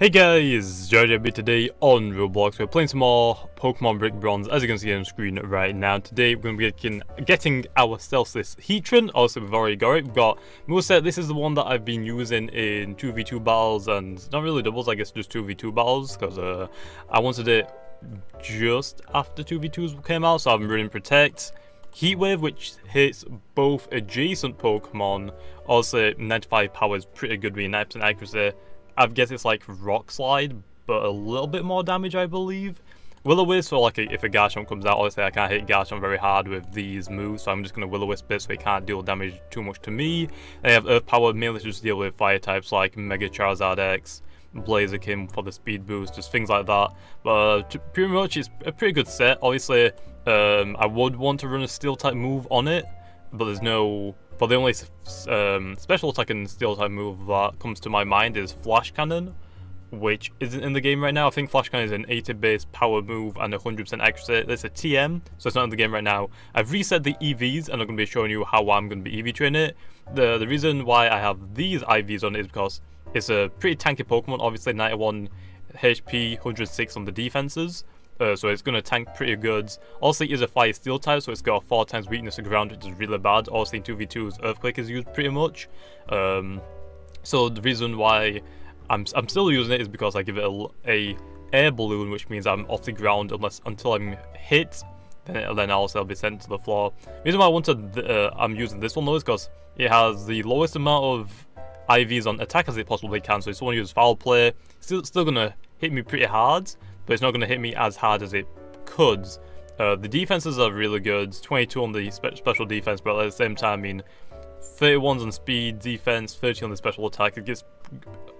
Hey guys, Jamiy today on Roblox. We're playing some more Pokemon Brick Bronze, as you can see on the screen right now. Today we're going to be getting ourselves this Heatran. Also, we've already got it. We've got moveset. This is the one that I've been using in 2v2 battles and not really doubles, I guess just 2v2 battles, because I wanted it just after 2v2s came out, so I'm running Protect. Heat Wave, which hits both adjacent Pokemon. Also, 95 power is pretty good with 9% accuracy. I guess it's like Rock Slide, but a little bit more damage, I believe. Will-O-Wisp, so like if a Garchomp comes out, obviously I can't hit Garchomp very hard with these moves, so I'm just going to Will-O-Wisp it so it can't deal damage too much to me. Then I have Earth Power, mainly to just deal with fire types like Mega Charizard X, Blaziken for the speed boost, just things like that. But pretty much it's a pretty good set. Obviously, I would want to run a Steel type move on it, but there's no... But the only special attack and Steel type move that comes to my mind is Flash Cannon, which isn't in the game right now. I think Flash Cannon is an 80 base power move and 100% accuracy. That's a TM, so it's not in the game right now. I've reset the EVs and I'm going to be showing you how I'm going to be EV training it. The reason why I have these IVs on it is because it's a pretty tanky Pokemon, obviously 91 HP, 106 on the defenses. So it's going to tank pretty good. Also, it is a fire steel type, so it's got a 4 times weakness to ground, which is really bad. Also, in 2v2s, Earthquake is used pretty much. So the reason why I'm still using it is because I give it a air balloon, which means I'm off the ground until I'm hit. Then also I'll be sent to the floor. The reason why I'm using this one though is because it has the lowest amount of IVs on attack as it possibly can. So if someone uses Foul Play, it's still gonna hit me pretty hard, but it's not going to hit me as hard as it could. The defenses are really good, 22 on the special defense, but at the same time, I mean, 31's on speed defense, 30 on the special attack. It gets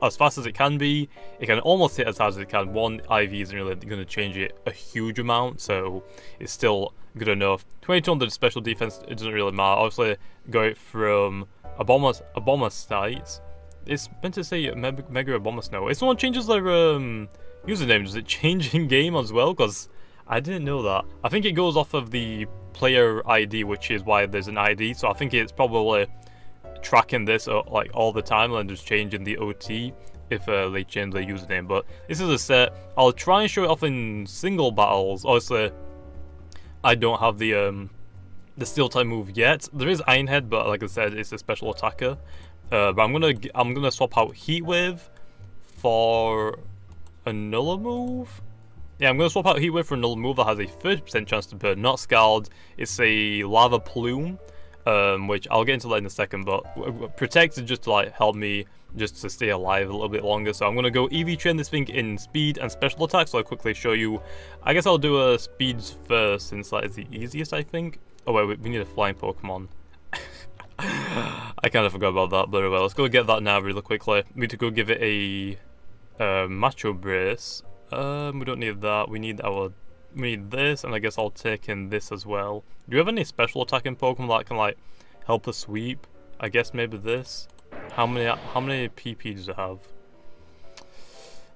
as fast as it can be. It can almost hit as hard as it can. One IV isn't really going to change it a huge amount, so it's still good enough. 22 on the special defense, it doesn't really matter. Obviously, go from a bomber site. It's meant to say Mega Bomber Snow. If someone changes their username, does it change in game as well? Because I didn't know that. I think it goes off of the player ID, which is why there's an ID. So I think it's probably tracking this like all the time and just changing the OT if they change their username. But this is a set. I'll try and show it off in single battles. Obviously, I don't have the Steel type move yet. There is Iron Head, but like I said, it's a special attacker. But I'm gonna swap out Heat Wave for another move. Yeah, I'm gonna swap out Heat Wave for another move that has a 30% chance to burn, not Scald. It's a Lava Plume, which I'll get into that in a second. But Protect is just to like help me just to stay alive a little bit longer. So I'm gonna go EV train this thing in speed and special attack. So I'll quickly show you. I guess I'll do a speeds first since that is the easiest, I think. Oh wait, we need a flying Pokemon. I kind of forgot about that, but well, let's go get that now really quickly. We need to go give it a Macho Brace. We don't need that. We need this, and I guess I'll take in this as well. Do you have any special attacking Pokemon that can like help us sweep? I guess maybe this. How many PP does it have?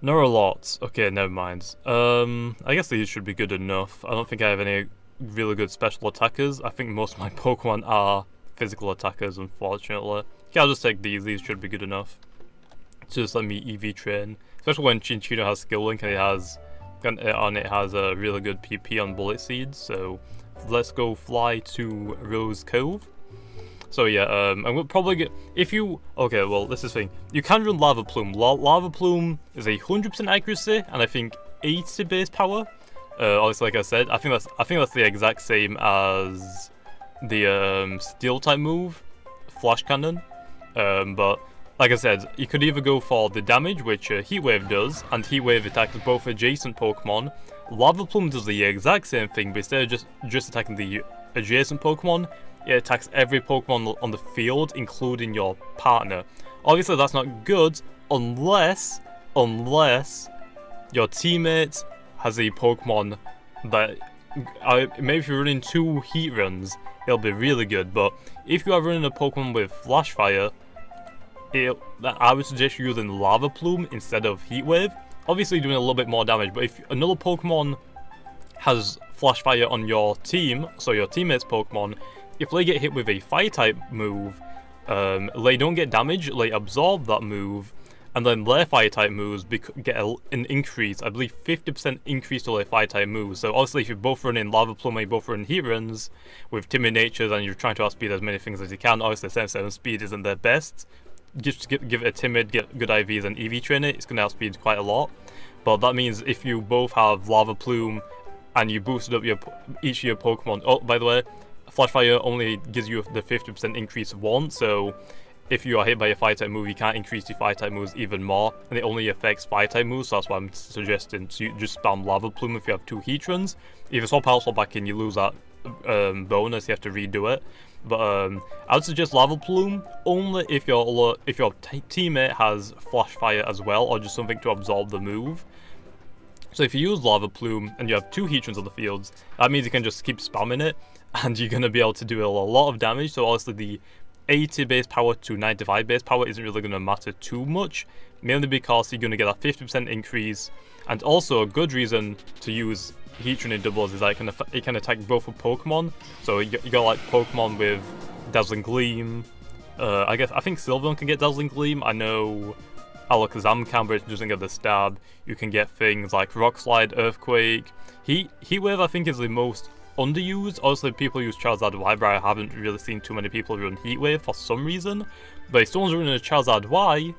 Not a lot. Okay, never mind. I guess these should be good enough. I don't think I have any really good special attackers. I think most of my Pokemon are physical attackers, unfortunately. Yeah, I'll just take these. These should be good enough. Just let me EV train, especially when Chinchino has Skill Link and it has a really good PP on Bullet Seeds. So let's go fly to Rose Cove. So yeah, I'm gonna probably get okay. Well, this is the thing. You can run Lava Plume. Lava Plume is a 100% accuracy and I think 80 base power. Obviously, like I said, I think that's the exact same as the Steel type move, Flash Cannon. But like I said, you could either go for the damage, which Heat Wave does, and Heat Wave attacks both adjacent Pokemon. Lava Plume does the exact same thing, but instead of just attacking the adjacent Pokemon, it attacks every Pokemon on the field, including your partner. Obviously, that's not good unless your teammate has a Pokemon that maybe if you're running 2 Heatrans, it'll be really good. But if you are running a Pokemon with Flash Fire, I would suggest using Lava Plume instead of Heat Wave. Obviously doing a little bit more damage, but if another Pokemon has Flash Fire on your team, so your teammate's Pokemon, if they get hit with a Fire type move, they don't get damage, they absorb that move, And then their fire-type moves get an increase, I believe 50% increase to their fire-type moves. So obviously if you're both running Lava Plume and you're both running Heatrans with timid natures and you're trying to outspeed as many things as you can, obviously 77 speed isn't their best. Just give it a timid, get good IVs and EV train it, it's going to outspeed quite a lot. But that means if you both have Lava Plume and you boosted up each of your Pokemon. Oh, by the way, Flash Fire only gives you the 50% increase once, so if you are hit by a fire-type move, you can't increase your fire-type moves even more, and it only affects fire-type moves, so that's why I'm suggesting to just spam Lava Plume if you have 2 Heatrans. If you swap out, swap back in, you lose that bonus, you have to redo it. But I would suggest Lava Plume only if your teammate has Flash Fire as well, or just something to absorb the move. So if you use Lava Plume and you have 2 Heatrans on the fields, that means you can just keep spamming it, and you're going to be able to do a lot of damage. So honestly, the 80 base power to 95 base power isn't really going to matter too much, mainly because you're going to get a 50% increase, and also a good reason to use Heatran in doubles is that it can attack both of Pokemon. So you got like Pokemon with Dazzling Gleam, I think Sylveon can get Dazzling Gleam, I know Alakazam can, but it doesn't get the stab. You can get things like Rock Slide, Earthquake, Heat Wave I think is the most underused. Obviously people use Charizard Y, but I haven't really seen too many people run Heat Wave for some reason. But if someone's running a Charizard Y,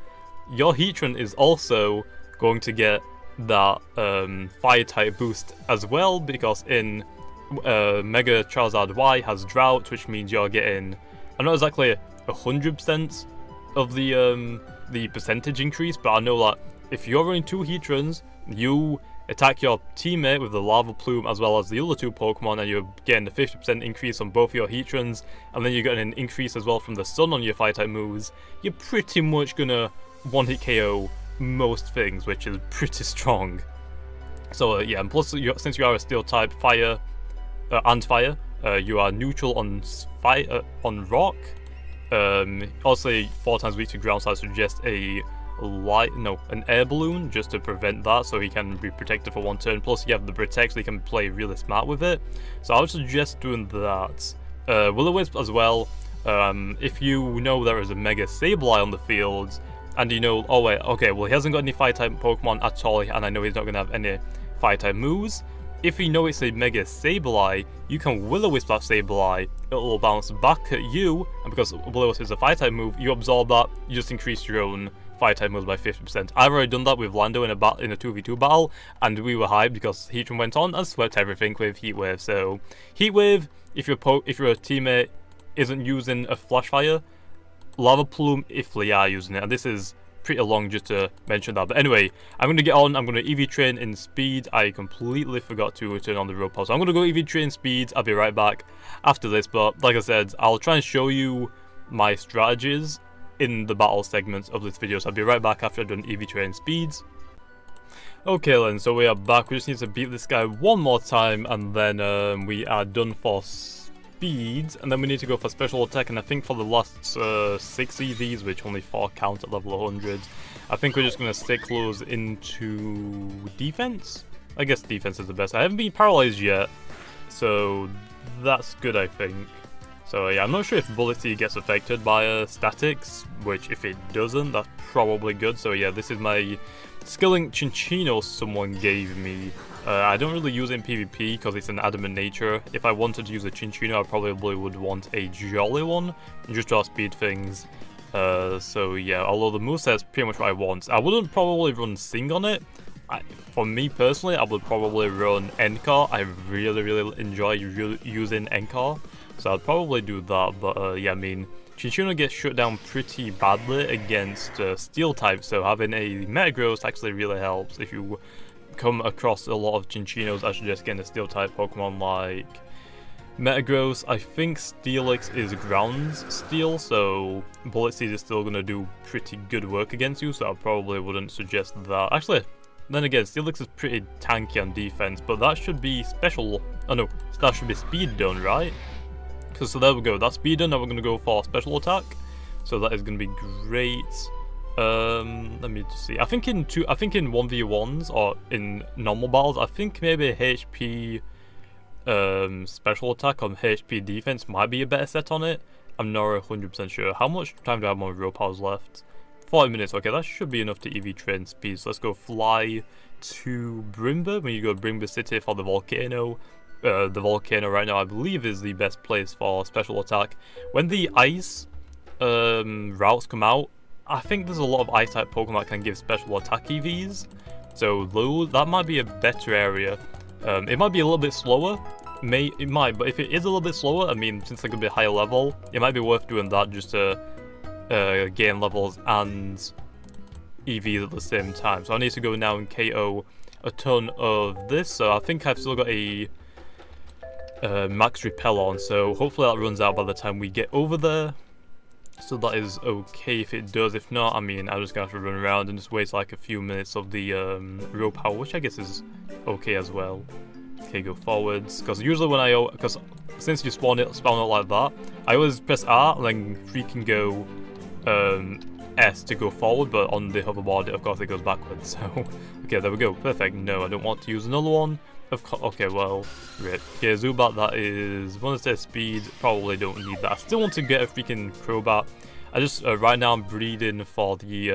your Heatran is also going to get that fire type boost as well, because in Mega Charizard Y has Drought, which means you're getting, I'm not exactly 100% of the percentage increase, but I know that if you're running 2 Heatrans, you attack your teammate with the Lava Plume as well as the other 2 Pokemon, and you're getting a 50% increase on both your Heatrans, and then you're getting an increase as well from the Sun on your fire-type moves, you're pretty much gonna one-hit KO most things, which is pretty strong. So yeah, and plus since you are a Steel-type fire, you are neutral on fire, on Rock. Also 4 times weak to ground, so I suggest an air balloon just to prevent that, so he can be protected for 1 turn. Plus you have the Protect, so you can play really smart with it. So I would suggest doing that. Will-O-Wisp as well. If you know there is a Mega Sableye on the field, and you know, oh wait, okay, well he hasn't got any fire-type Pokemon at all, and I know he's not going to have any fire-type moves. If you know it's a Mega Sableye, you can Will-O-Wisp that Sableye, it'll bounce back at you, and because Will-O-Wisp is a fire-type move, you absorb that, you just increase your own fire-type moves by 50%. I've already done that with Lando in a 2v2 battle, and we were hyped because Heatran went on and swept everything with Heat Wave. So Heat Wave, if your teammate isn't using a Flash Fire, Lava Plume if they are using it, and this is pretty long just to mention that. But anyway, I'm going to get on, I'm going to EV Train in Speed. I completely forgot to turn on the road pause, so I'm going to go EV Train Speed. I'll be right back after this, but like I said, I'll try and show you my strategies in the battle segments of this video, so I'll be right back after I've done EV Train Speeds. Okay then, so we are back. We just need to beat this guy one more time, and then we are done for speed, and then we need to go for special attack. And I think for the last 6 EVs, which only 4 count at level 100, I think we're just going to stick those into defense. I guess defense is the best. I haven't been paralyzed yet, so that's good, I think. So yeah, I'm not sure if Bullet Seed gets affected by statics, which if it doesn't, that's probably good. So yeah, this is my Skilling Chinchino someone gave me. I don't really use it in PvP because it's an adamant nature. If I wanted to use a Chinchino, I probably would want a Jolly one, just to outspeed things. So yeah, although the moveset's pretty much what I want. I wouldn't probably run Sing on it. For me personally, I would probably run Encore. I really enjoy using Encore, so I'd probably do that. But yeah, I mean, Chinchino gets shut down pretty badly against Steel type, so having a Metagross actually really helps. If you come across a lot of Chinchinos, I suggest getting a Steel type Pokemon like Metagross. I think Steelix is ground steel, so Bullet Seed is still going to do pretty good work against you, so I probably wouldn't suggest that. Actually, then again, Steelix is pretty tanky on defense, but that should be special. Oh no, that should be speed done, right? So there we go, that's speed done. Now we're going to go for special attack, so that is going to be great. Let me just see. I think in 1v1s or in normal battles, I think maybe HP special attack on HP defense might be a better set on it. I'm not 100% sure. How much time do I have on road powers left? 40 minutes, okay, that should be enough to EV train speed. So let's go fly to Brimba. When you go to Brimba City for the volcano. The volcano right now, I believe, is the best place for special attack. When the ice routes come out, I think there's a lot of ice-type Pokemon that can give special attack EVs. So that might be a better area. It might be a little bit slower. It might, but if it is a little bit slower, I mean, since it's a bit higher level, it might be worth doing that just to gain levels and EVs at the same time. So I need to go now and KO a ton of this. So I think I've still got a max repel on, so hopefully that runs out by the time we get over there. So that is okay if it does. If not, I mean, I'm just gonna have to run around and just waste like a few minutes of the rope power, which I guess is okay as well. Okay, go forwards, because usually when because since you spawn it like that, I always press R and then freaking go S to go forward, but on the hoverboard, of course, it goes backwards. So okay, there we go, perfect. No, I don't want to use another one. Okay, well, rip. Okay, Zubat, that is, one of their speed, probably don't need that. I still want to get a freaking Crobat. I just, right now I'm breeding for the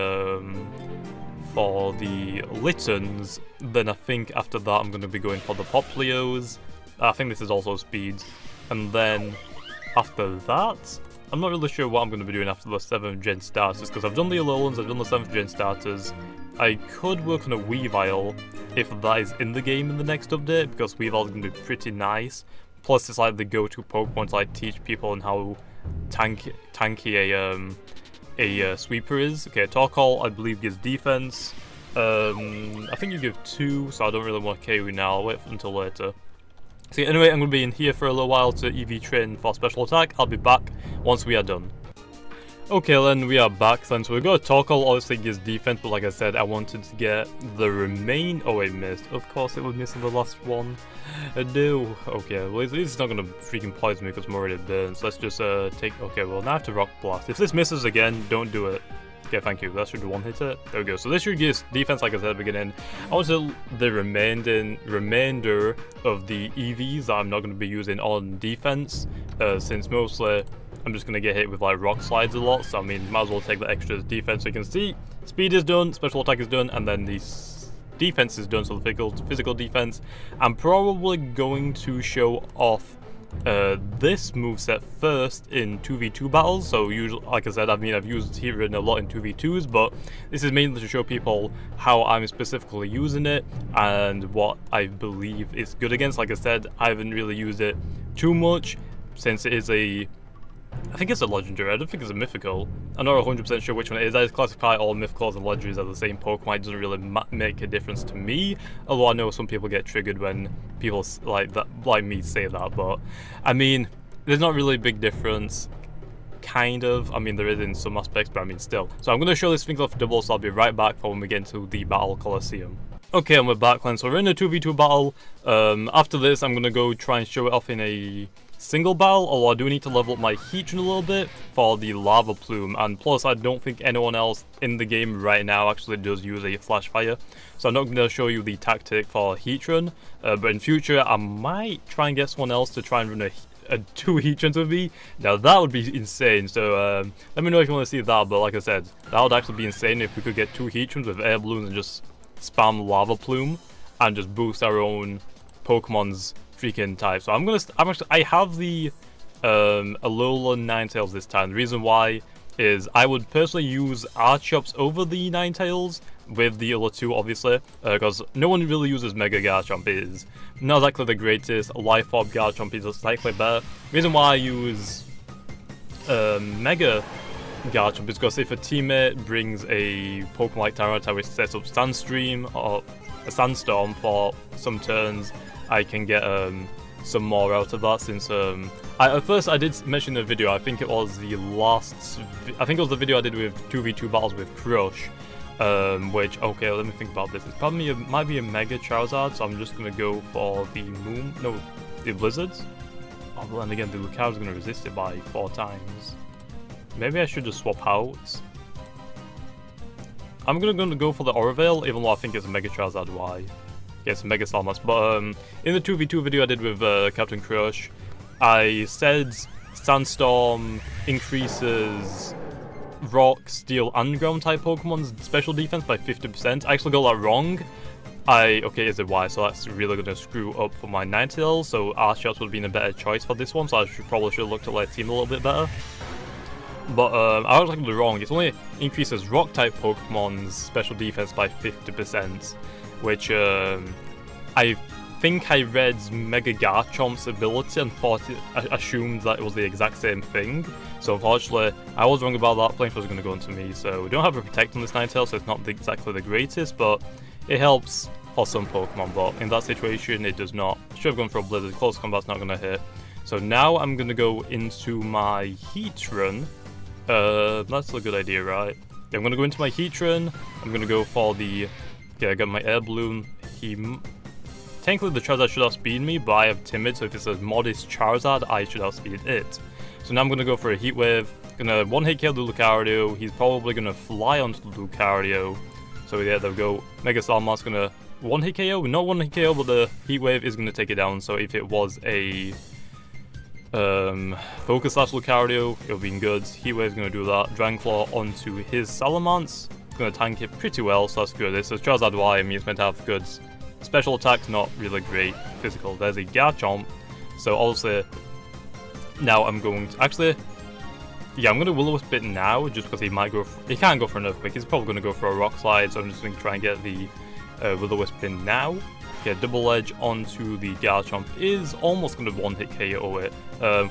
Littens. Then I think after that I'm going to be going for the Popplios. I think this is also speed. And then after that, I'm not really sure what I'm going to be doing after the 7th gen starters, because I've done the Alolan, I've done the 7th gen starters. I could work on a Weavile if that is in the game in the next update, because Weavile is going to be pretty nice. Plus, it's like the go-to Pokemon to like teach people on how tanky a sweeper is. Okay, Torkoal I believe gives defense. I think you give 2, so I don't really want KO now. I'll wait until later. So anyway, I'm going to be in here for a little while to EV train for special attack. I'll be back once we are done. Okay, then we are back then. So we got Torkoal, obviously gives defense, but like I said, I wanted to get the oh, it missed. Of course it was missing the last one. No. Okay, well it's not gonna freaking poison me because I'm already burned. So let's just take, okay, well now I have to Rock Blast. If this misses again, don't do it. Okay, thank you. That should one hit it. There we go. So this should give defense, like I said at the beginning. Also, the remainder of the EVs that I'm not going to be using on defense, since mostly I'm just going to get hit with like rock slides a lot. So I mean, might as well take the extra defense. So you can see, speed is done, special attack is done, and then the defense is done. So the physical defense. I'm probably going to show off this moveset first in 2v2 battles. So usually, like I said, I mean, I've used Heatran a lot in 2v2s, but this is mainly to show people how I'm specifically using it and what I believe it's good against. Like I said, I haven't really used it too much since it is I think it's a legendary. I don't think it's a mythical. I'm not 100% sure which one it is. I just classify all mythicals and legendaries as the same Pokemon. It doesn't really make a difference to me. Although I know some people get triggered when people like me say that. But I mean, there's not really a big difference. Kind of. I mean, there is in some aspects, but I mean, still. So I'm going to show this thing off double. So I'll be right back for when we get into the Battle Coliseum. Okay, and we're back then. So we're in a 2v2 battle. After this, I'm going to go try and show it off in a single battle, although I do need to level up my Heatran a little bit for the Lava Plume, and plus I don't think anyone else in the game right now actually does use a Flash Fire, so I'm not going to show you the tactic for Heatran, but in future I might try and get someone else to try and run two Heatrans with me. Now that would be insane, so let me know if you want to see that, but like I said, that would actually be insane if we could get 2 Heatrans with air balloons and just spam Lava Plume and just boost our own Pokemon's freaking type. So I have the Alolan Ninetales this time. The reason why is I would personally use Archops over the Ninetales with the other 2, obviously, because no one really uses Mega Garchomp. It is not exactly the greatest. Life Orb Garchomp is slightly better. The reason why I use Mega Garchomp is because if a teammate brings a Pokemon like Tyranitar which sets up Sandstream or a Sandstorm for some turns, I can get some more out of that, since at first I did mention in the video, I think it was the the video I did with 2v2 battles with Crush, which, okay, let me think about this. It's probably might be a Mega Charizard, so I'm just gonna go for the the Blizzards. Oh, well, and again, the Lucao's gonna resist it by 4 times. Maybe I should just swap out. I'm gonna go for the Orovale, even though I think it's a Mega Charizard Y. Yeah, it's a Mega Salmas. But in the 2v2 video I did with Captain Crush, I said Sandstorm increases rock, steel, and ground type Pokemon's special defense by 50%. I actually got that wrong. Okay, is it Y? So that's really going to screw up for my Ninetales. So Archeops would have been a better choice for this one. So I probably should have looked at their team a little bit better. But I was actually wrong. It only increases rock type Pokemon's special defense by 50%, which I think I read Mega Garchomp's ability and assumed that it was the exact same thing. So unfortunately, I was wrong about that. Flamethrower was going to go into me. So we don't have a Protect on this Ninetales, so it's not exactly the greatest, but it helps for some Pokemon. But in that situation, it does not. Should have gone for a Blizzard. Close combat's not going to hit. So now I'm going to go into my Heatran. That's a good idea, right? Yeah, I'm going to go into my Heatran. I'm going to go for the... Yeah, I got my Air Balloon. Technically, the Charizard should outspeed me, but I have Timid, so if it says Modest Charizard, I should outspeed it. So now I'm going to go for a Heat Wave. Gonna one-hit kill the Lucario. He's probably going to fly onto the Lucario. So yeah, there we go. Mega Salmon's going to one-hit KO. Not one-hit KO, but the Heat Wave is going to take it down. So if it was a Focus slash Lucario, it would be good. Heat Wave's going to do that. Dragon Claw onto his Salamence. Going to tank it pretty well, so that's good. This is Charizard Y, I mean, it's meant to have good special attacks, not really great physical. There's a Garchomp. So obviously, now I'm going to... Actually, yeah, I'm going to Will-O-Wisp it now, just because he might go... He can't go for an Earthquake. He's probably going to go for a Rock Slide, so I'm just going to try and get the Will-O-Wisp in now. Okay, Double Edge onto the Garchomp is almost going to one-hit KO it.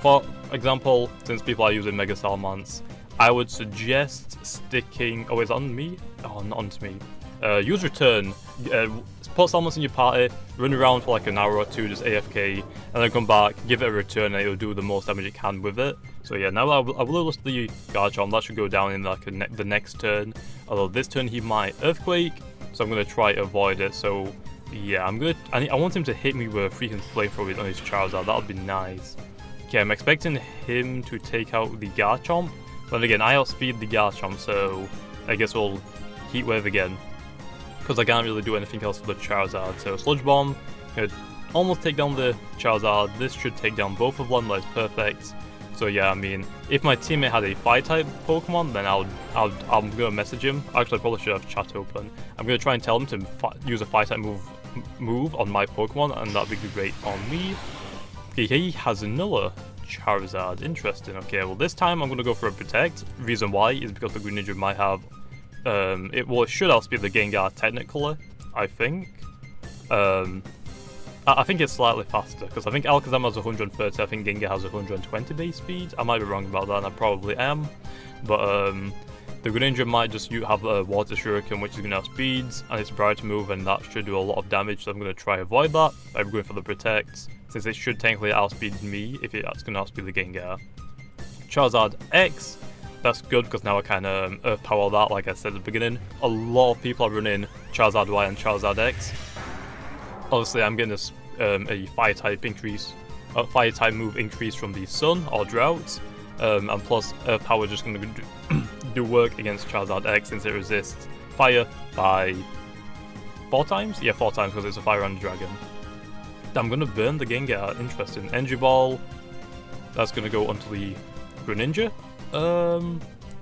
For example, since people are using Mega Salamence, I would suggest sticking... Oh, is it on me? Oh, not onto me. Use Return. Put Salamence in your party, run around for like an hour or two, just AFK, and then come back, give it a return, and it'll do the most damage it can with it. So yeah, now I will list the Garchomp. That should go down in like the next turn. Although this turn he might Earthquake, so I'm going to try to avoid it. So yeah, I want him to hit me with a freaking Flamethrower on his Charizard. That would be nice. Okay, I'm expecting him to take out the Garchomp. But again, I outspeed the Garchomp, so I guess we'll Heat Wave again. Because I can't really do anything else with the Charizard. So Sludge Bomb could almost take down the Charizard. This should take down both of them, that's perfect. So yeah, I mean, if my teammate had a Fire-type Pokemon, then I'm going to message him. Actually, I probably should have chat open. I'm going to try and tell him to use a Fire-type move on my Pokemon, and that would be great on me. Okay, he has another Charizard. Interesting. Okay, well this time I'm going to go for a Protect. Reason why is because the Green Ninja might have... it should outspeed the Gengar technically, I think. I think it's slightly faster, because I think Alakazam has 130, I think Gengar has 120 base speed. I might be wrong about that, and I probably am. But the Greninja might just have a Water Shuriken, which is going to outspeed, and it's a priority move, and that should do a lot of damage, so I'm going to try to avoid that. I'm going for the Protect, since it should technically outspeed me if it's going to outspeed the Gengar. Charizard X. That's good, because now I can Earth Power that, like I said at the beginning. A lot of people are running Charizard Y and Charizard X. Obviously, I'm getting a Fire-type increase, a Fire-type move increase from the Sun or Drought, and plus Earth Power just going to do work against Charizard X since it resists Fire by 4 times? Yeah, 4 times because it's a Fire and Dragon. I'm going to burn the Gengar. Interesting. Energy Ball. That's going to go onto the Greninja.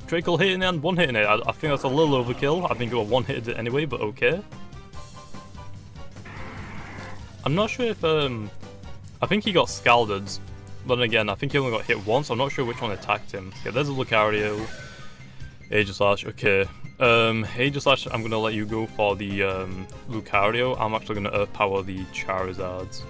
Trickle hitting it and one hitting it. I think that's a little overkill. I think it will one hit it anyway, but okay. I'm not sure if I think he got scalded, but then again I think he only got hit once. I'm not sure which one attacked him. Okay, there's a Lucario. Aegislash. Okay. Aegislash. I'm gonna let you go for the Lucario. I'm actually gonna Earth Power the Charizards.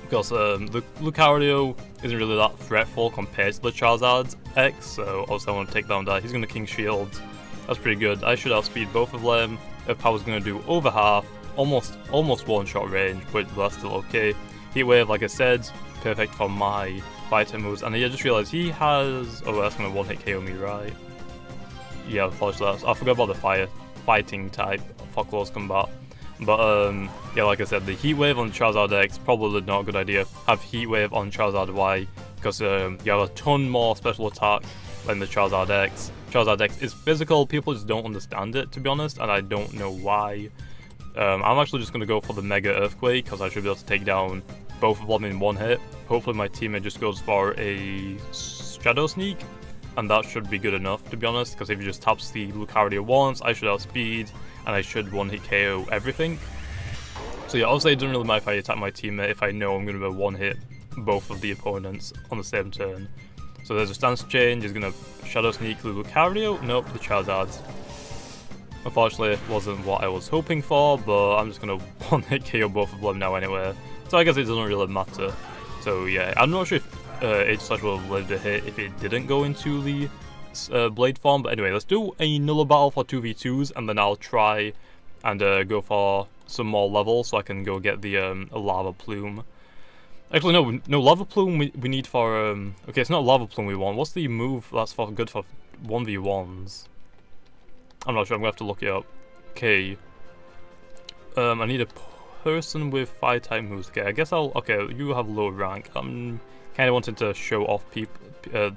Because the Lucario isn't really that threatful compared to the Charizard X, so obviously I want to take down that. He's going to King Shield. That's pretty good. I should outspeed both of them. Earth Power's going to do over half, almost one-shot range, but that's still okay. Heat Wave, like I said, perfect for my Fire-type moves. And I just realized he has... Oh, that's going to one-hit KO me, right? Yeah, unfortunately, I forgot about the fighting type for close combat. But yeah, like I said, the Heat Wave on Charizard X probably not a good idea. Have Heat Wave on Charizard Y because you have a ton more special attack than the Charizard X. Charizard X is physical. People just don't understand it, to be honest, and I don't know why. I'm actually just going to go for the Mega Earthquake because I should be able to take down both of them in one hit. Hopefully my teammate just goes for a Shadow Sneak. and that should be good enough, to be honest, because if he just taps the Lucario once, I should outspeed, and I should one-hit KO everything. So yeah, obviously it doesn't really matter if I attack my teammate if I know I'm going to one-hit both of the opponents on the same turn. So there's a stance change, he's going to Shadow Sneak the Lucario, nope, the Charizard. Unfortunately, it wasn't what I was hoping for, but I'm just going to one-hit KO both of them now anyway. So I guess it doesn't really matter. So yeah, I'm not sure if H-Slash would have lived a hit if it didn't go into the Blade form, but anyway, let's do another battle for 2v2s, and then I'll try and go for some more levels so I can go get the Lava Plume. Actually, no Lava Plume we need for, okay, it's not Lava Plume we want. What's the move that's good for 1v1s? I'm not sure, I'm going to have to look it up. Okay. I need a person with Fire-type moves. Okay, I guess okay, you have low rank. I'm kind of wanting to show off people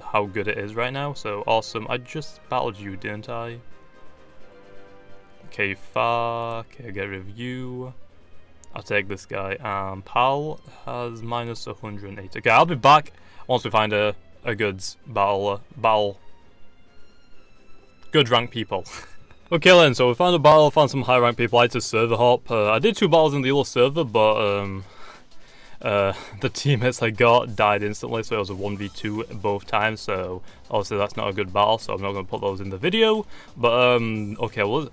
how good it is right now, so awesome. I just battled you, didn't I? Okay, okay, get review. I'll take this guy. Pal has minus 108. Okay, I'll be back once we find a good good rank people. Okay then, so we found a battle, found some high rank people. I had to server hop. I did 2 battles in the other server, but the teammates I got died instantly, so it was a 1v2 both times, so obviously that's not a good battle, so I'm not going to put those in the video. But okay, well,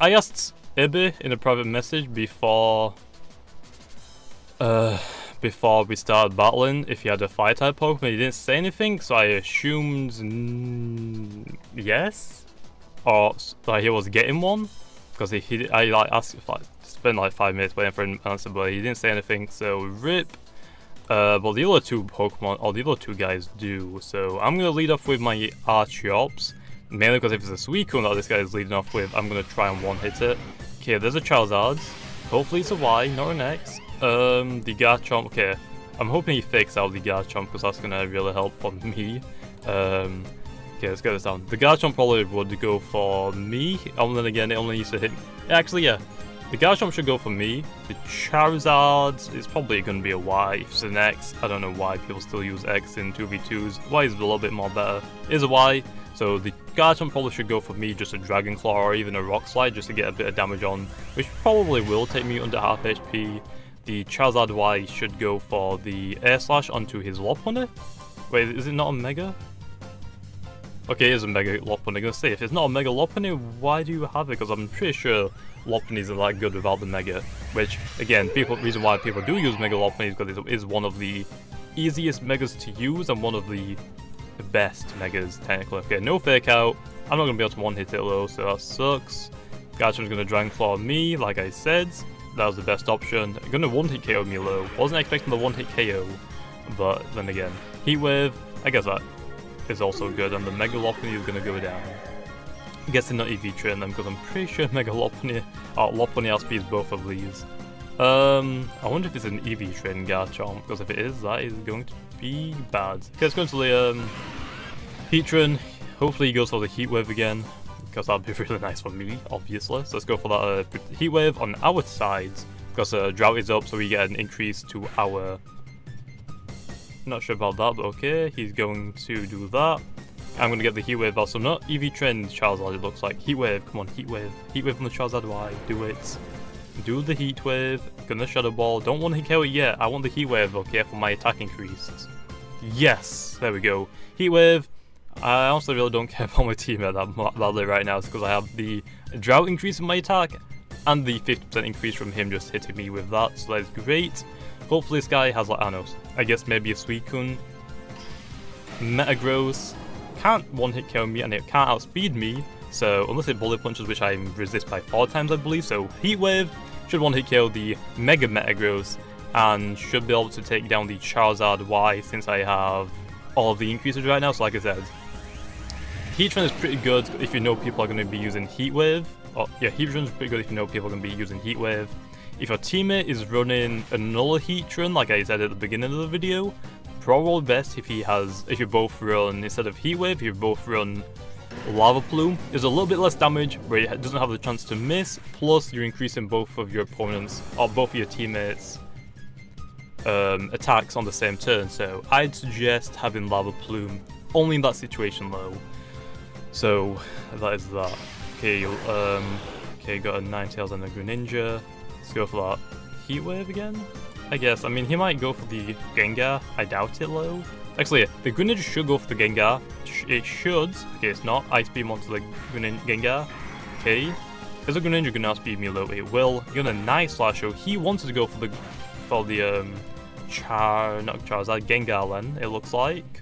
I asked Ibi in a private message before we started battling if he had a fire type Pokemon. He didn't say anything, so I assumed yes, or that he was getting one, because I like asked if I spent like 5 minutes waiting for an answer, but he didn't say anything, so rip. But the other 2 Pokemon, or the other 2 guys do, so I'm going to lead off with my Archeops, mainly because if it's a Suicune that this guy is leading off with, I'm going to try and one-hit it. Okay, there's a Charizard, hopefully it's a Y, not an X. The Garchomp, okay, I'm hoping he fakes out the Garchomp, because that's going to really help for me. Okay, let's get this down. The Garchomp probably would go for me, and then again, it only needs to hit me. Actually, yeah. The Garchomp should go for me. The Charizard is probably going to be a Y. If it's an X, I don't know why people still use X in 2v2s. Y is a little bit more better. It is a Y, so the Garchomp probably should go for me, just a Dragon Claw or even a Rock Slide, just to get a bit of damage on, which probably will take me under half HP. The Charizard Y should go for the Air Slash onto his Lopunny. Wait, is it not a Mega? Okay, it is a Mega Lopunny. I'm gonna say, if it's not a Mega Lopunny, why do you have it? Because I'm pretty sure Lopunnies are that good without the Mega. Which, again, reason why people do use Mega Lopunnies because it is one of the easiest Megas to use and one of the best Megas, technically. Okay, no Fake Out. I'm not gonna be able to one-hit it though, so that sucks. Garchomp's gonna Dragon Claw me, like I said. That was the best option. I'm gonna one-hit KO me low. Wasn't expecting the one-hit KO, but then again, Heat Wave, I guess that is also good, and the Mega Lopunny is gonna go down. I'm guessing not EV train them because I'm pretty sure Mega Lopunny or Lopunny outspeeds both of these. I wonder if it's an EV train Garchomp, because if it is, that is going to be bad. Okay, let's go into the Heatran. Hopefully he goes for the Heat Wave again, because that'd be really nice for me, obviously. So let's go for that Heat Wave on our sides, because Drought is up, so we get an increase to our... Not sure about that, but okay, he's going to do that. I'm going to get the Heat Wave also, not EV Trend Charizard, it looks like. Heat Wave, come on, Heat Wave. Heat Wave from the Charizard Y, do it. Do the Heat Wave, gonna Shadow Ball. Don't want to kill it yet, I want the Heat Wave, okay, for my attack increase. Yes, there we go. Heat Wave. I honestly really don't care about my teammate that badly right now, because I have the Drought increase in my attack, and the 50% increase from him just hitting me with that, so that's great. Hopefully this guy has like, I don't know, I guess maybe a Suicune. Metagross can't one-hit kill me, and it can't outspeed me, so unless it Bullet Punches, which I resist by 4 times I believe, so Heat Wave should one-hit kill the Mega Metagross, and should be able to take down the Charizard Y since I have all of the increases right now, so like I said, Heatran is pretty good if you know people are going to be using Heat Wave. Oh, yeah, Heatran is pretty good if you know people are going to be using Heat Wave. If your teammate is running another Heatran, like I said at the beginning of the video, probably best if you both run, instead of Heat Wave, you both run Lava Plume. There's a little bit less damage, but it doesn't have the chance to miss, plus you're increasing both of your opponents, or both of your teammates' attacks on the same turn, so I'd suggest having Lava Plume only in that situation though. So that is that. Okay, okay, got a Ninetales and a Greninja. Let's go for that Heat Wave again, I guess. I mean, he might go for the Gengar. I doubt it though. Actually, yeah, the Greninja should go for the Gengar. It should. Okay, it's not. Ice Beam onto the Gengar. Okay. Is the Greninja gonna outspeed me though? It will. You're gonna Night Slash. So he wanted to go for the not Charizard, Gengar then, it looks like.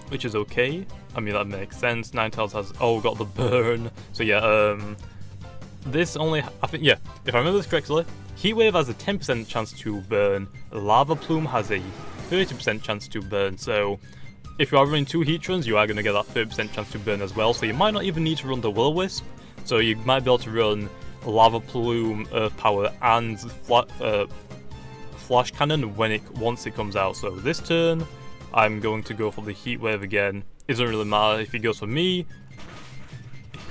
Which is okay. I mean, that makes sense. Ninetales has got the burn. So yeah, this only, I think, yeah, if I remember this correctly, Heat Wave has a 10% chance to burn. Lava Plume has a 30% chance to burn. So if you are running 2 Heatrans, you are going to get that 30% chance to burn as well. So you might not even need to run the Will-O-Wisp. So you might be able to run Lava Plume, Earth Power, and Flash Cannon once it comes out. So this turn, I'm going to go for the Heat Wave again. It doesn't really matter if he goes for me,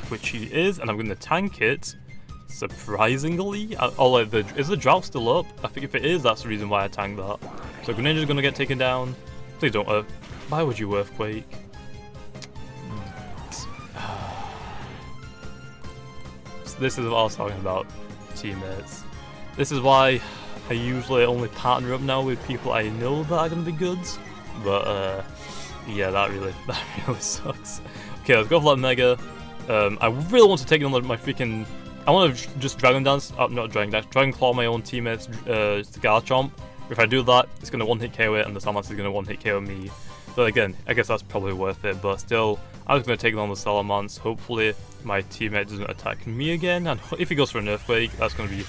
which he is, and I'm going to tank it. Surprisingly, is the drought still up? I think if it is, that's the reason why I tanked that. So Greninja's going to get taken down. Please don't why would you Earthquake? This is what I was talking about, teammates. This is why I usually only partner up now with people I know that are going to be good. But yeah, that really sucks. Okay, let's go for that Mega. I really want to take on my freaking... I want to just Dragon Dance, not Dragon Dance, Dragon Claw my own teammates, Garchomp. If I do that, it's going to one-hit KO it, and the Salamence is going to one-hit KO me. But again, I guess that's probably worth it, but still, I was going to take on the Salamence. Hopefully, my teammate doesn't attack me again, and if he goes for an Earthquake, that's going to be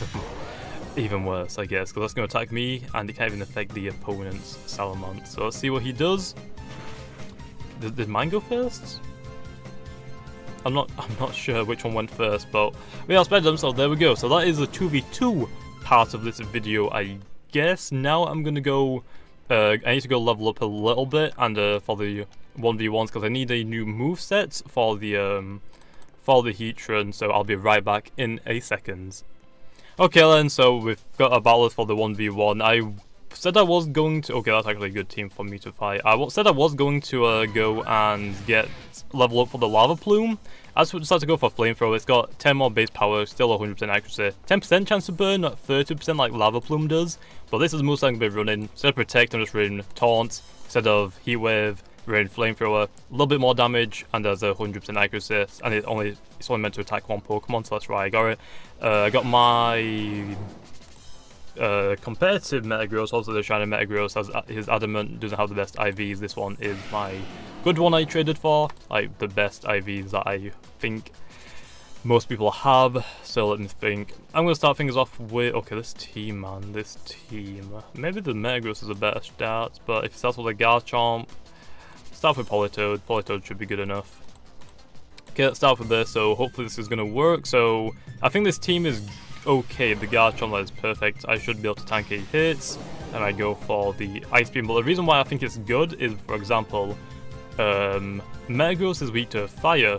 even worse, I guess, because that's going to attack me, and it can't even affect the opponent's Salamence. So let's see what he does. Did mine go first? I'm not sure which one went first, but we outsped them, so there we go. So that is the 2v2 part of this video, I guess. Now I'm gonna go, I need to go level up a little bit, and for the 1v1s, because I need a new moveset for the Heatran, so I'll be right back in a second. Okay then, so we've got a battle for the 1v1. I said I was going to... Okay, that's actually a good team for me to fight. I said I was going to go and get level up for the Lava Plume. I just decided to go for Flamethrower. It's got 10 more base power, still 100% accuracy. 10% chance to burn, not 30% like Lava Plume does. But this is the most I'm going to be running. Instead of Protect, I'm just running Taunt. Instead of Heat Wave, running Flamethrower. A little bit more damage, and there's a 100% accuracy. And it's only meant to attack one Pokemon, so that's why I got it. I got my... competitive Metagross, also the shiny Metagross, as his Adamant doesn't have the best IVs. This one is my good one I traded for, like the best IVs that I think most people have. So let me think. I'm going to start things off with, okay, this team, man, this team. Maybe the Metagross is a better start, but if it starts with a Garchomp, start with Politoed. Politoed should be good enough. Okay, let's start with this, so hopefully this is going to work. So I think this team is okay. The Garchomp is perfect. I should be able to tank 8 hits, and I go for the Ice Beam. But the reason why I think it's good is, for example, Metagross is weak to Fire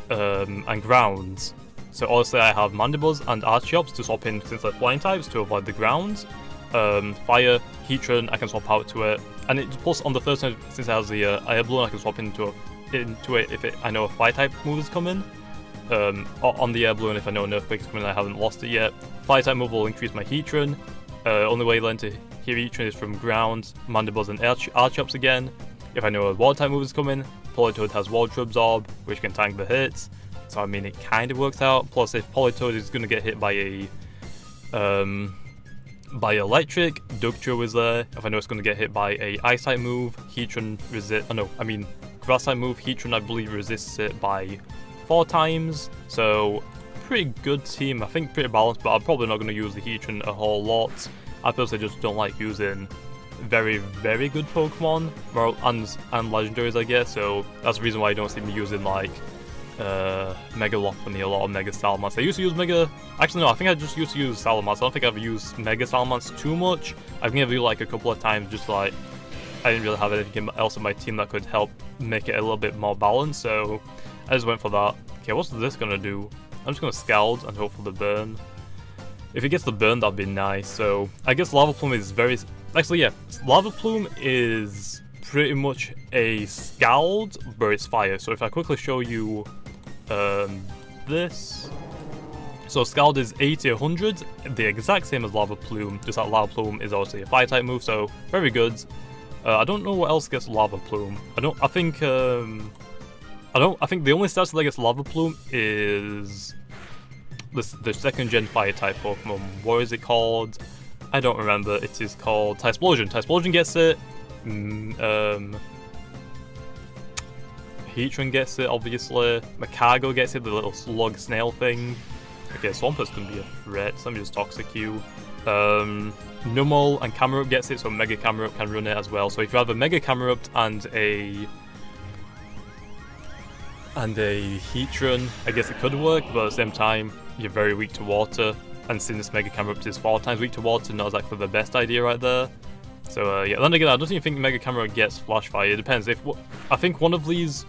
and Ground. So obviously I have Mandibles and Archeops to swap in since they're flying types to avoid the ground. Fire, Heatran, I can swap out to it, and it plus on the first turn, since it has the Air Balloon, I can swap into it if I know a Fire type move is coming. On the Air Balloon, if I know an Earthquake is coming, I haven't lost it yet. Fire type move will increase my Heatran. Only way I learn to hear Heatran is from Ground, Mandibles, and Archeops again. If I know a Water type move is coming, Politoed has Water Absorb, which can tank the hits. So I mean, it kind of works out. Plus, if Politoed is going to get hit by Electric, Dugtrio is there. If I know it's going to get hit by a Ice type move, Heatran Grass type move, Heatran I believe resists it by 4 times. So pretty good team. I think pretty balanced, but I'm probably not going to use the Heatran a whole lot. I personally just don't like using very, very good Pokemon, and legendaries, I guess. So that's the reason why I don't see me using like Mega Lopunny, a lot of Mega Salamence. I used to use Mega... Actually, no, I think I just used to use Salamence. I don't think I've used Mega Salamence too much. I've given it like a couple of times, just like I didn't really have anything else in my team that could help make it a little bit more balanced. So I just went for that. Okay, what's this gonna do? I'm just gonna Scald and hope for the burn. If it gets the burn, that'd be nice. So I guess Lava Plume is very... Actually, yeah, Lava Plume is pretty much a Scald, but it's fire. So if I quickly show you this. So Scald is 80, 100, the exact same as Lava Plume, just that Lava Plume is obviously a fire type move, so very good. I don't know what else gets Lava Plume. I think the only stats that gets Lava Plume is the second gen fire type Pokemon. What is it called? I don't remember. It is called Tysplosion. Tysplosion gets it. Heatran gets it, obviously. Macago gets it, the little slug snail thing. Okay, Swampert can be a threat, so let me just Toxic you. Numel and Camerupt gets it, so Mega Camerupt can run it as well. So if you have a Mega Camerupt and a Heatran, I guess it could work, but at the same time, you're very weak to water. And since Mega Camerupt is 4 times weak to water, not exactly the best idea right there. So yeah, then again, I don't even think Mega Camerupt gets Flash Fire. It depends. I think one of these,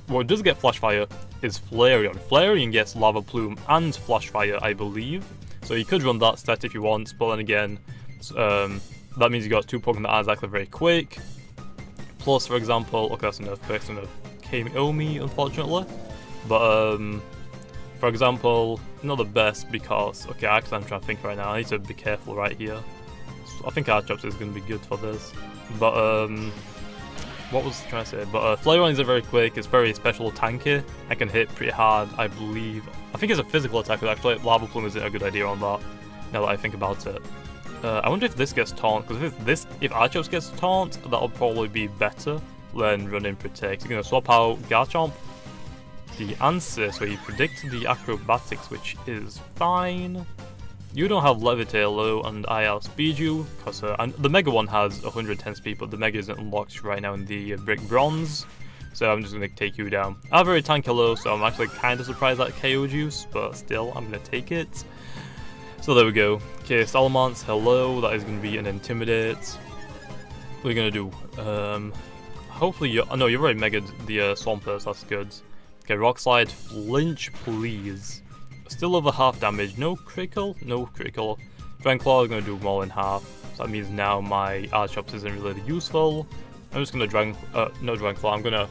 what does get Flash Fire is Flareon. Flareon gets Lava Plume and Flash Fire, I believe. So you could run that stat if you want, but then again, that means you got 2 Pokemon that are exactly very quick. Plus, for example, okay, that's an Earthquake, so it came Omi, unfortunately. But for example, not the best because, okay, actually I'm trying to think right now, I need to be careful right here. So I think Archops is going to be good for this. But what was I trying to say? But Flareon is very quick, it's very special tanky, and can hit pretty hard, I believe. I think it's a physical attacker actually. Lava Plume isn't a good idea on that, now that I think about it. I wonder if this gets Taunt, because if Archops gets Taunt, that'll probably be better than running Protect. You're going to swap out Garchomp. The answer, so you predict the Acrobatics, which is fine. You don't have Levitate though, and I outspeed you, because the Mega one has 110 speed, but the Mega isn't unlocked right now in the Brick Bronze, so I'm just going to take you down. I have a very tanky low, so I'm actually kind of surprised that KO Juice, but still, I'm going to take it. So there we go. Okay, Salamence, hello, that is going to be an Intimidate. What are you going to do? Hopefully no, you've already Mega'd the Swampert, so that's good. Okay, Rock Slide, flinch please. Still over half damage, no critical, no critical. Dragon Claw is going to do more than half, so that means now my Archops isn't really useful. I'm just going to no Dragon Claw, I'm going to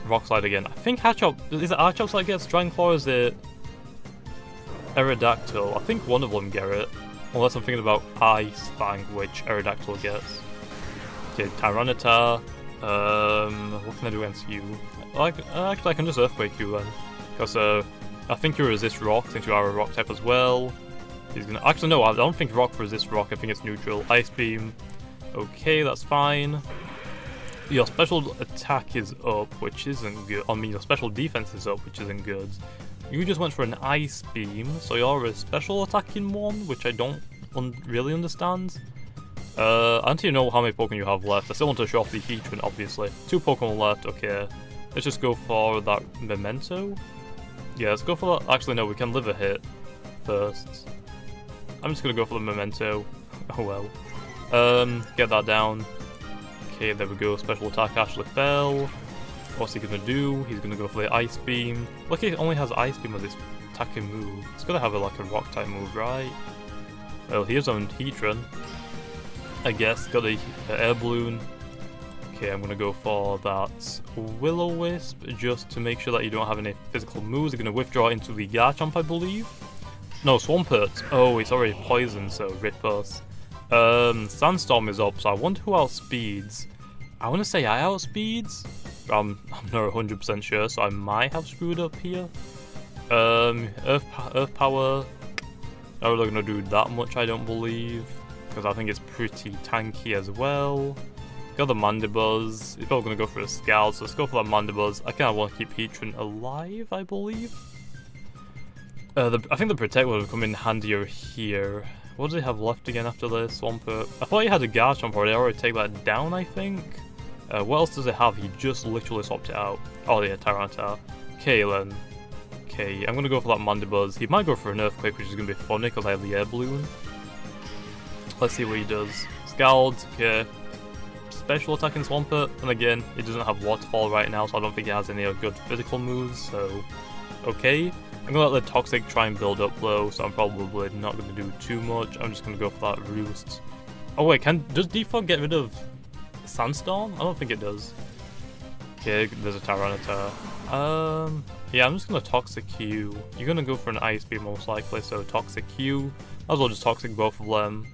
Rock Slide again. I think is it Archops that gets Dragon Claw or is it Aerodactyl? I think one of them get it, unless I'm thinking about Ice Fang, which Aerodactyl gets. Okay, Tyranitar, what can I do against you? Actually, I can just Earthquake you then, because I think you resist Rock, since you are a Rock type as well. He's gonna actually no, I don't think Rock resists Rock. I think it's neutral. Ice Beam. Okay, that's fine. Your special attack is up, which isn't good. I mean, your special defense is up, which isn't good. You just went for an Ice Beam, so you're a special attacking one, which I don't really understand. I don't even know how many Pokemon you have left. I still want to show off the Heatran, obviously. 2 Pokemon left. Okay. Let's just go for that Memento. Yeah, let's go for that. Actually, no, we can live a hit first. I'm just gonna go for the Memento. Oh well. Get that down. Okay, there we go. Special attack actually fell. What's he gonna do? He's gonna go for the Ice Beam. Look, he only has Ice Beam with this attacking move. It's gonna have like a Rock type move, right? Well, here's on Heatran. I guess got the Air Balloon. Okay, I'm gonna go for that Will-O-Wisp just to make sure that you don't have any physical moves. You're gonna withdraw into the Garchomp, I believe. No, Swampert. Oh, it's already poisoned, so rip us. Sandstorm is up, so I wonder who outspeeds. I want to say I outspeeds. I'm not 100% sure, so I might have screwed up here. Earth Power. Not really gonna do that much, I don't believe, because I think it's pretty tanky as well. Got the Mandibuzz. He's probably going to go for a Scald, so let's go for that Mandibuzz. I kind of want to keep Heatran alive, I believe. I think the Protect would have come in handier here. What does he have left again after this? Swampert. I thought he had a Garchomp already. I already take that down, I think. What else does it have? He just literally swapped it out. Oh yeah, Tyranitar. Okay then. Okay, I'm going to go for that Mandibuzz. He might go for an Earthquake, which is going to be funny because I have the Air Balloon. Let's see what he does. Scald, okay. Special attack in Swampert, and again, it doesn't have Waterfall right now, so I don't think it has any good physical moves, so okay. I'm gonna let the Toxic try and build up though, so I'm probably not gonna do too much. I'm just gonna go for that Roost. Oh wait, does Defog get rid of Sandstorm? I don't think it does. Okay, there's a Tyranitar. Yeah, I'm just gonna Toxic Q. You're gonna go for an Ice Beam most likely, so Toxic Q. Might as well just Toxic both of them.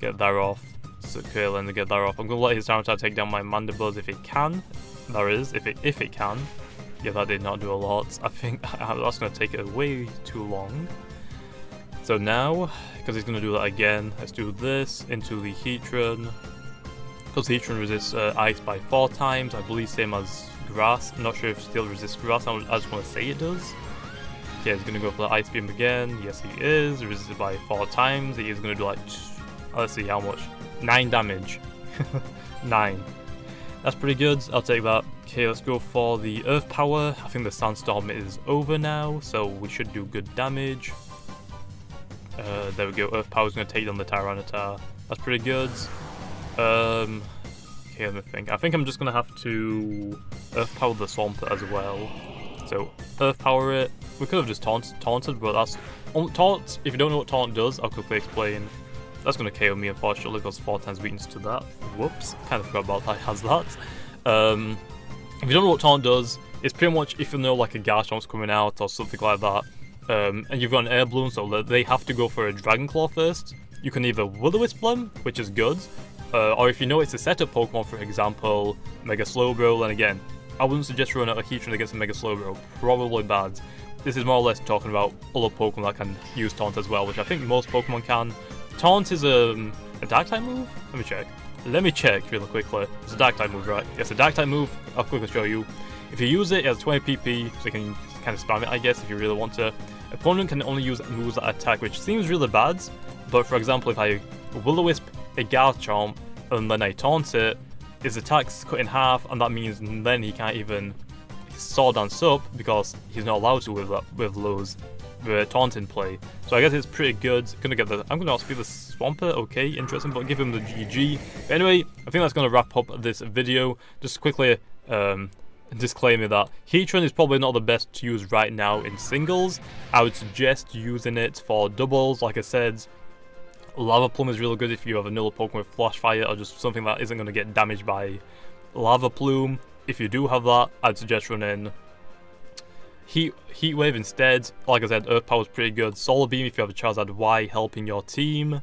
Get that off. So Kaelin to get that off. I'm gonna let his Tyranitar take down my Mandibuzz if it can. There is, if it can. Yeah, that did not do a lot. I think that's gonna take it way too long. So now, because he's gonna do that again, let's do this into the Heatran. Because Heatran resists ice by 4 times, I believe same as grass. I'm not sure if Steel resists grass, I just want to say it does. Okay, he's going to go for the Ice Beam again. Yes, he is. Resisted by 4 times. He is going to do like, let's see how much. 9 damage. 9. That's pretty good. I'll take that. Okay, let's go for the Earth Power. I think the Sandstorm is over now, so we should do good damage. There we go. Earth Power is going to take down the Tyranitar. That's pretty good. Okay, let me think. I think I'm just gonna have to Earth Power the Swampert as well. So Earth Power it. We could have just taunted, but that's taunt. If you don't know what taunt does, I'll quickly explain. That's gonna KO me unfortunately because 4 times weakness to that. Whoops, kind of forgot about that. It has that. If you don't know what taunt does, it's pretty much if you know like a Garchomp's coming out or something like that, and you've got an Air Balloon, so that they have to go for a Dragon Claw first. You can either Will-O-Wisp them, which is good. Or if you know it's a setup Pokemon, for example, Mega Slowbro, then again, I wouldn't suggest running a Heatran against a Mega Slowbro, probably bad. This is more or less talking about other Pokemon that can use Taunt as well, which I think most Pokemon can. Taunt is a Dark-type move? Let me check really quickly. It's a Dark-type move, right? Yes, a Dark-type move, I'll quickly show you. If you use it, it has 20 PP, so you can kind of spam it, I guess, if you really want to. Opponent can only use moves that attack, which seems really bad, but for example, if I Will-O-Wisp a Garchomp and then I taunt it, his attack's cut in half, and that means then he can't even Sword Dance up because he's not allowed to with those taunt in play. So I guess it's pretty good. I'm gonna also give the Swampert, okay, interesting, but give him the GG. But anyway, I think that's gonna wrap up this video. Just quickly disclaimer that Heatran is probably not the best to use right now in singles. I would suggest using it for doubles, like I said. Lava Plume is really good if you have another Pokemon with Flash Fire or just something that isn't going to get damaged by Lava Plume. If you do have that, I'd suggest running Heat Wave instead. Like I said, Earth Power is pretty good. Solar Beam if you have a Charizard Y helping your team.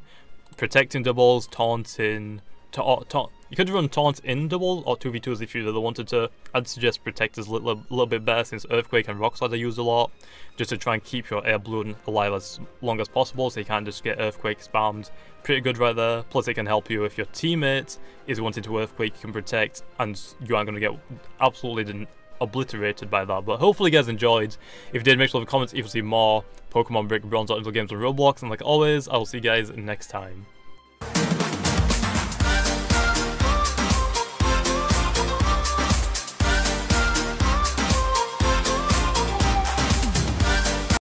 Protecting doubles, taunting. You could run Taunt in double or 2v2s if you really wanted to. I'd suggest Protectors a little bit better since Earthquake and Rock Slide are used a lot, just to try and keep your Air Balloon alive as long as possible so you can't just get Earthquake spammed. Pretty good right there. Plus it can help you if your teammate is wanting to Earthquake, you can Protect, and you aren't going to get absolutely obliterated by that. But hopefully you guys enjoyed. If you did, make sure to leave a comment if you see more Pokemon Brick Bronze or Intel games on Roblox, and like always, I will see you guys next time.